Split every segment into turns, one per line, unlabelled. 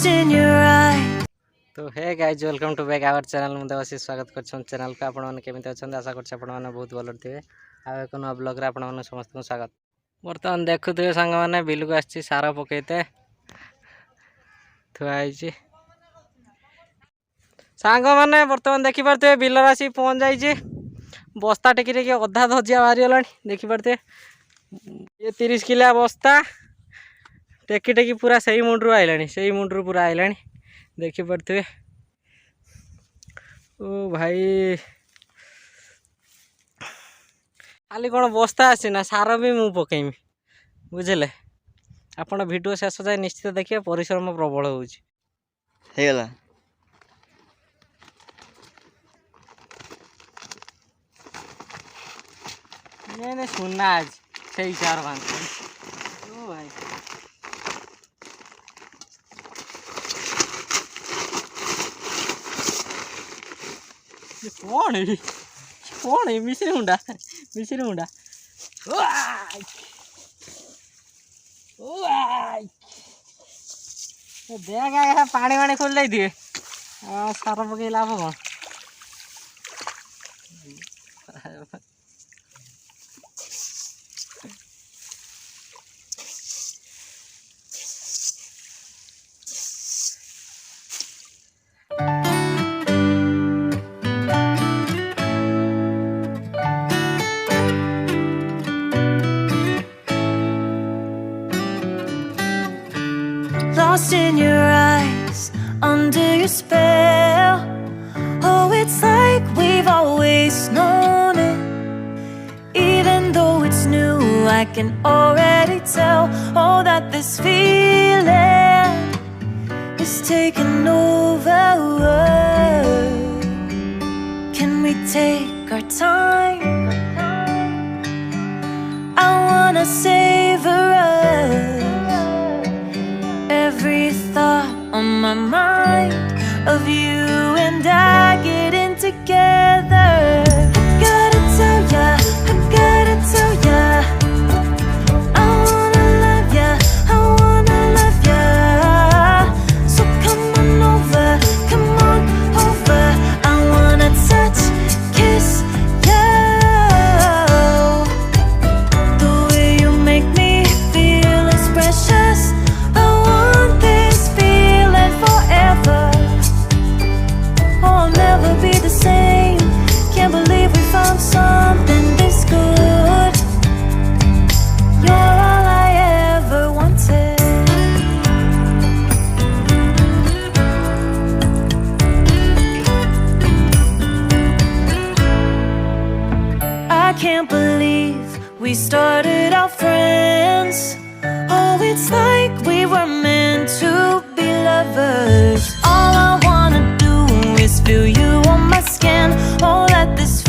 lost in your eyes.
तो hey guys welcome to back our channel मुझे देवाशीष स्वागत कर चैनल को आपण मैंने केमी अच्छा आशा कर बहुत भल थे आ एक नुआ ब्लॉग आपण मैंने समस्त स्वागत। बर्तमान देखुए सांग मैंने बिल को आसी सार पकईते थुआई सांग मैंने बर्तमान देखिपे बिल आसी पहुँच जाइए बस्ता टेकी अधा धजिया बाहरी गला देखिपे ये 30 किलिया बस्ता टेकी टेकी पूरा सही मुंड्रु आइलानी से मुंड्रु पूरा आइलानी देखिपे ओ भाई खाली कौन बस्ता आसी ना सार भी मु पकेमी बुझे आपण भिडियो शेष जाए निश्चित देखिए परिश्रम प्रबल होगा नहीं सुनना आज से चार बांध ओ भाई कौन है मिश्री मुंडा देख पानी वाणी खोल दिए सार पकई लाभ कौन
Lost in your eyes, under your spell. Oh, it's like we've always known it. Even though it's new, I can already tell. Oh, that this feeling is taking over. Can we take our time? I wanna savor us. Every thought on my mind of you and I getting together. I gotta tell ya, I gotta tell ya, I wanna love ya, I wanna love ya. So come on over, I wanna touch, kiss ya. The way you make me feel is precious. Something this good. You're all I ever wanted. I can't believe we started out friends. Oh, it's like we were meant to be lovers. All I wanna do is feel you on my skin. Oh, let this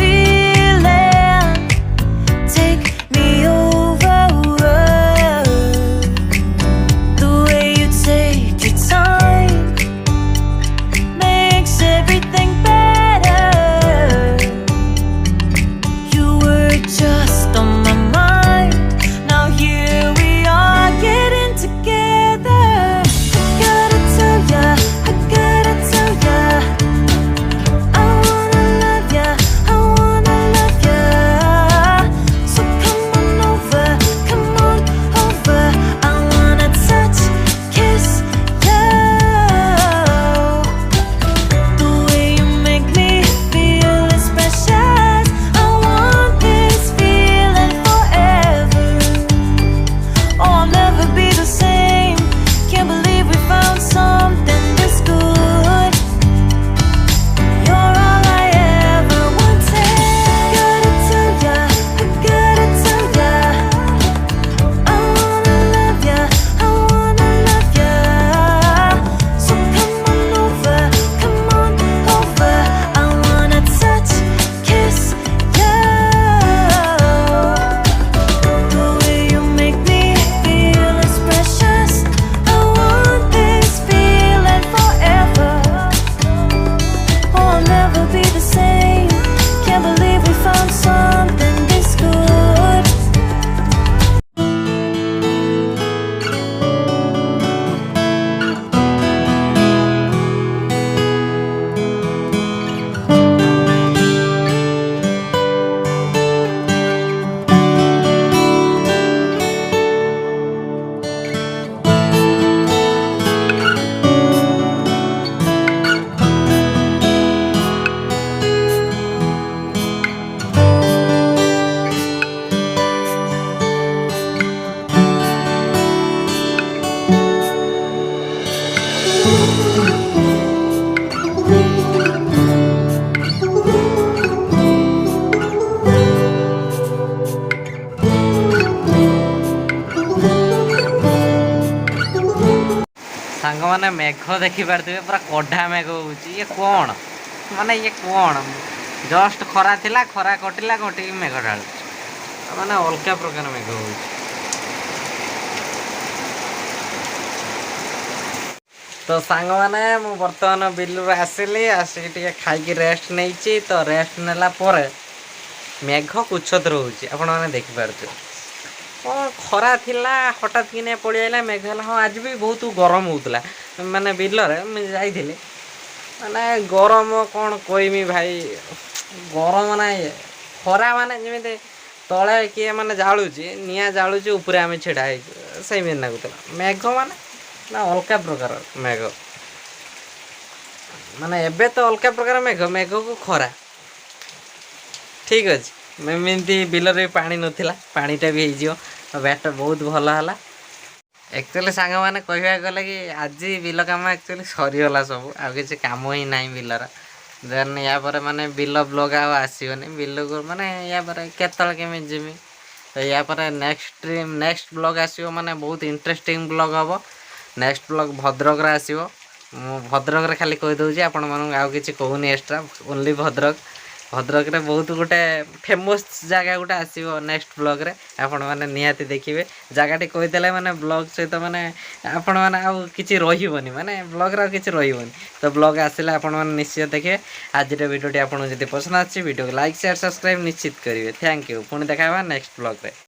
सांग मैंने मेघ देखिपारे पूरा कढ़ा मेघ हो कौन माने ये कौन जस्ट खरा थिला खरा कटिला कटिक मेघ ढाल माने अलगा प्रकार मेघ हो तो सांग मैंने मु बर्तमान बिलू आसिली आसिक खाई रेस्ट नहीं तो रेस्ट नेला परे मेघ कुछत रोचे आपण मैंने देखिपारे कौन खरा थिला हठात कि पड़ी आला मेघ हाँ आज भी बहुत गरम होता माने बिलरे मुझे माने गरम कौन कहमी भाई गरम ना ये खरा माने जमी तले किए माने जालुची निआ जालुची ऊपर आम छिड़ा से लगुला मेघ माने ना अलगा प्रकार मेघ माने एबे तो अलगा प्रकार मेघ मेघ को खरा ठीक अच्छे एमती बिलर पानी नाला पानीटा भी हो बैट बहुत भल है एक्चुअली सांग मैंने कहवा गले कि आज बिल कम एक्चुअली सरीगला सब आ कि कम ही ना बिलर देन या पर माने बिल ब्लॉग आसोनी बिल को माने या पर केतल केमी जिमी तो या पर नेक्स्ट ब्लॉग आसो माने बहुत इंटरेस्टिंग ब्लॉग हम नेक्स्ट ब्लॉग भद्रक आसो भद्रक खाली कहीदे आपण मन आउ कि कहूनी एक्सट्रा ओनली भद्रक भद्रक रे बहुत गोटे फेमस जगह गोटे आसो नेक्स्ट ब्लॉग रे आपण मैंने निहाती देखिए जगह कहीदेले माने ब्लॉग सहित माने आपण मैंने आउ किछि रहिबोनी माने ब्लॉग रे किछि रहिबोनी तो ब्लॉग आसिले आपण मैंने निश्चित देखिए आज वीडियोटी आपको जब पसंद आछि वीडियो को लाइक शेयर सब्सक्राइब निश्चित करेंगे थैंक यू पुणी देखा नेक्स्ट ब्लॉग रे।